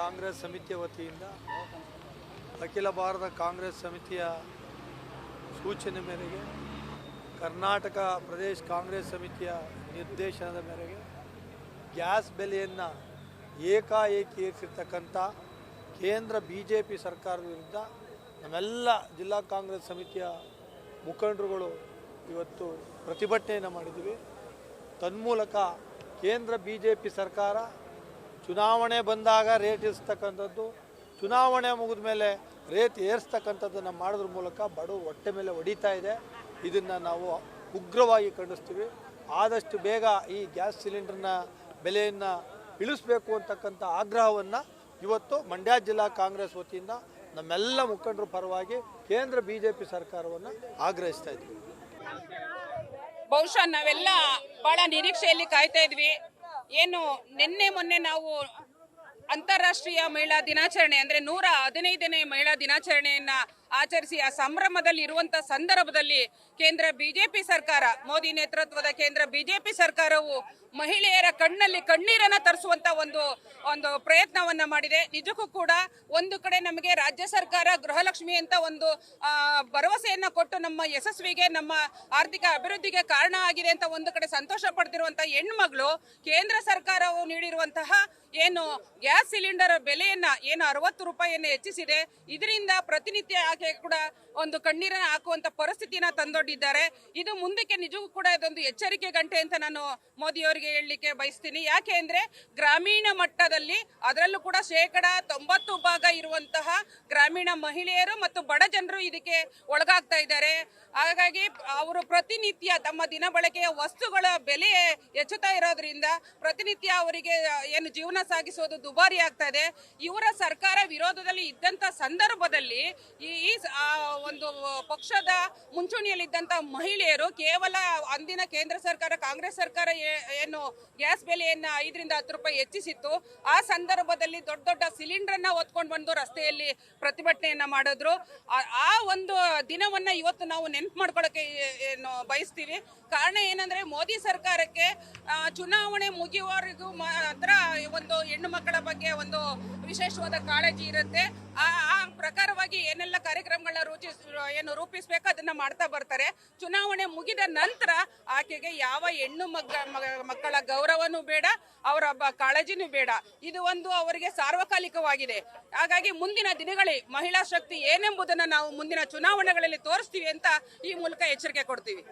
ಕಾಂಗ್ರೆಸ್ ಸಮಿತಿಯ ವತಿಯಿಂದ ಅಖಿಲ ಭಾರತ ಕಾಂಗ್ರೆಸ್ ಸಮಿತಿಯ ಸೂಚನೆ ಮೇರೆಗೆ ಕರ್ನಾಟಕ ಪ್ರದೇಶ ಕಾಂಗ್ರೆಸ್ ಸಮಿತಿಯ ನಿರ್ದೇಶನದ ಮೇರೆಗೆ ಗ್ಯಾಸ್ ಬೆಲೆಯನ್ನು ಏಕಾಏಕಿ ಏರಿಸಿರ್ತಕ್ಕಂಥ ಕೇಂದ್ರ BJP ಸರ್ಕಾರದ ವಿರುದ್ಧ ನಮ್ಮೆಲ್ಲ ಜಿಲ್ಲಾ ಕಾಂಗ್ರೆಸ್ ಸಮಿತಿಯ ಮುಖಂಡರುಗಳು ಇವತ್ತು ಪ್ರತಿಭಟನೆಯನ್ನು ಮಾಡಿದ್ದೀವಿ. ತನ್ಮೂಲಕ ಕೇಂದ್ರ BJP ಸರ್ಕಾರ ಚುನಾವಣೆ ಬಂದಾಗ ರೇಟ್ ಇರಿಸ್ತಕ್ಕಂಥದ್ದು, ಚುನಾವಣೆ ಮುಗಿದ ಮೇಲೆ ರೇಟ್ ಏರಿಸ್ತಕ್ಕಂಥದ್ದನ್ನು ಮಾಡೋದ್ರ ಮೂಲಕ ಬಡವರು ಹೊಟ್ಟೆ ಮೇಲೆ ಹೊಡಿತಾ ಇದೆ. ಇದನ್ನು ನಾವು ಉಗ್ರವಾಗಿ ಖಂಡಿಸ್ತೀವಿ. ಆದಷ್ಟು ಬೇಗ ಈ ಗ್ಯಾಸ್ ಸಿಲಿಂಡರ್ನ ಬೆಲೆಯನ್ನು ಇಳಿಸಬೇಕು ಅಂತಕ್ಕಂಥ ಆಗ್ರಹವನ್ನು ಇವತ್ತು ಮಂಡ್ಯ ಜಿಲ್ಲಾ ಕಾಂಗ್ರೆಸ್ ವತಿಯಿಂದ ನಮ್ಮೆಲ್ಲ ಮುಖಂಡರ ಪರವಾಗಿ ಕೇಂದ್ರ BJP ಸರ್ಕಾರವನ್ನು ಆಗ್ರಹಿಸ್ತಾ ಇದ್ವಿ. ಬಹುಶಃ ನಾವೆಲ್ಲ ಬಹಳ ನಿರೀಕ್ಷೆಯಲ್ಲಿ ಕಾಯ್ತಾ ಇದ್ವಿ. ಏನು ನಿನ್ನೆ ಮೊನ್ನೆ ನಾವು ಅಂತಾರಾಷ್ಟ್ರೀಯ ಮಹಿಳಾ ದಿನಾಚರಣೆ ಅಂದ್ರೆ 115ನೇ ಮಹಿಳಾ ದಿನಾಚರಣೆಯನ್ನ ಆಚರಿಸಿ ಆ ಸಂಭ್ರಮದಲ್ಲಿ ಇರುವಂತ ಸಂದರ್ಭದಲ್ಲಿ ಕೇಂದ್ರ BJP ಸರ್ಕಾರ, ಮೋದಿ ನೇತೃತ್ವದ ಕೇಂದ್ರ BJP ಸರ್ಕಾರವು ಮಹಿಳೆಯರ ಕಣ್ಣಲ್ಲಿ ಕಣ್ಣೀರನ್ನ ತರಿಸುವಂತ ಒಂದು ಪ್ರಯತ್ನವನ್ನ ಮಾಡಿದೆ. ನಿಜಕ್ಕೂ ಕೂಡ ಒಂದು ಕಡೆ ನಮಗೆ ರಾಜ್ಯ ಸರ್ಕಾರ ಗೃಹಲಕ್ಷ್ಮಿ ಅಂತ ಒಂದು ಭರವಸೆಯನ್ನ ಕೊಟ್ಟು ನಮ್ಮ ಯಶಸ್ವಿಗೆ, ನಮ್ಮ ಆರ್ಥಿಕ ಅಭಿವೃದ್ಧಿಗೆ ಕಾರಣ ಆಗಿದೆ ಅಂತ ಒಂದು ಕಡೆ ಸಂತೋಷ ಪಡ್ತಿರುವಂತಹ ಹೆಣ್ಮಗಳು, ಕೇಂದ್ರ ಸರ್ಕಾರವು ನೀಡಿರುವಂತಹ ಏನು ಗ್ಯಾಸ್ ಸಿಲಿಂಡರ್ ಬೆಲೆಯನ್ನ ಏನು 60 ರೂಪಾಯಿಯನ್ನು ಹೆಚ್ಚಿಸಿದೆ, ಇದರಿಂದ ಪ್ರತಿನಿತ್ಯ ಆಕೆ ಕೂಡ ಒಂದು ಕಣ್ಣೀರನ್ನ ಹಾಕುವಂತ ಪರಿಸ್ಥಿತಿನ ತಂದೊಡ್ಡಿದ್ದಾರೆ. ಇದು ಮುಂದಕ್ಕೆ ನಿಜಕ್ಕೂ ಕೂಡ ಇದೊಂದು ಎಚ್ಚರಿಕೆ ಗಂಟೆ ಅಂತ ನಾನು ಮೋದಿ ಅವರಿಗೆ ಹೇಳಲಿಕ್ಕೆ ಬಯಸ್ತೀನಿ. ಯಾಕೆ ಅಂದ್ರೆ ಗ್ರಾಮೀಣ ಮಟ್ಟದಲ್ಲಿ ಅದರಲ್ಲೂ ಕೂಡ 90% ಇರುವಂತಹ ಗ್ರಾಮೀಣ ಮಹಿಳೆಯರು ಮತ್ತು ಬಡ ಜನರು ಇದಕ್ಕೆ ಒಳಗಾಗ್ತಾ ಇದ್ದಾರೆ. ಹಾಗಾಗಿ ಅವರು ಪ್ರತಿನಿತ್ಯ ತಮ್ಮ ದಿನ ಬಳಕೆಯ ವಸ್ತುಗಳ ಬೆಲೆ ಹೆಚ್ಚುತ್ತಾ ಇರೋದ್ರಿಂದ ಪ್ರತಿನಿತ್ಯ ಅವರಿಗೆ ಏನು ಜೀವನ ಸಾಗಿಸೋದು ದುಬಾರಿ ಆಗ್ತಾ ಇದೆ. ಇವರ ಸರ್ಕಾರ ವಿರೋಧದಲ್ಲಿ ಇದ್ದಂತ ಸಂದರ್ಭದಲ್ಲಿ ಈ ಒಂದು ಪಕ್ಷದ ಮುಂಚೂಣಿಯಲ್ಲಿದ್ದಂತ ಮಹಿಳೆಯರು ಕೇವಲ ಅಂದಿನ ಕೇಂದ್ರ ಸರ್ಕಾರ ಕಾಂಗ್ರೆಸ್ ಸರ್ಕಾರ ಏನು ಗ್ಯಾಸ್ ಬೆಲೆಯನ್ನ 5 ರಿಂದ 10 ರೂಪಾಯಿ ಹೆಚ್ಚಿಸಿತ್ತು, ಆ ಸಂದರ್ಭದಲ್ಲಿ ದೊಡ್ಡ ದೊಡ್ಡ ಸಿಲಿಂಡರ್ ಅನ್ನ ಹೊತ್ಕೊಂಡು ಬಂದು ರಸ್ತೆಯಲ್ಲಿ ಪ್ರತಿಭಟನೆಯನ್ನ ಮಾಡಿದ್ರು. ಆ ಒಂದು ದಿನವನ್ನ ಇವತ್ತು ನಾವು ನೆನಪು ಮಾಡ್ಕೊಳ್ಳೋಕೆ ಏನು ಬಯಸ್ತೀವಿ. ಕಾರಣ ಏನಂದ್ರೆ ಮೋದಿ ಸರ್ಕಾರಕ್ಕೆ ಚುನಾವಣೆ ಮುಗಿಯುವವರೆಗೂ ಮಾತ್ರ ಒಂದು ಹೆಣ್ಣು ಮಕ್ಕಳ ಬಗ್ಗೆ ಒಂದು ವಿಶೇಷವಾದ ಕಾಳಜಿ ಇರುತ್ತೆ. ಆ ಪ್ರಕಾರವಾಗಿ ಏನೆಲ್ಲ ಕಾರ್ಯಕ್ರಮಗಳನ್ನ ರೂಪಿಸಬೇಕು ಅದನ್ನ ಮಾಡ್ತಾ ಬರ್ತಾರೆ. ಚುನಾವಣೆ ಮುಗಿದ ನಂತರ ಆಕೆಗೆ ಯಾವ ಹೆಣ್ಣು ಮಕ್ಕಳ ಗೌರವನೂ ಬೇಡ, ಅವರ ಕಾಳಜಿನೂ ಬೇಡ. ಇದು ಒಂದು ಅವರಿಗೆ ಸಾರ್ವಕಾಲಿಕವಾಗಿದೆ. ಹಾಗಾಗಿ ಮುಂದಿನ ದಿನಗಳಲ್ಲಿ ಮಹಿಳಾ ಶಕ್ತಿ ಏನೆಂಬುದನ್ನು ನಾವು ಮುಂದಿನ ಚುನಾವಣೆಗಳಲ್ಲಿ ತೋರಿಸ್ತೀವಿ ಅಂತ ಈ ಮೂಲಕ ಎಚ್ಚರಿಕೆ ಕೊಡ್ತೀವಿ.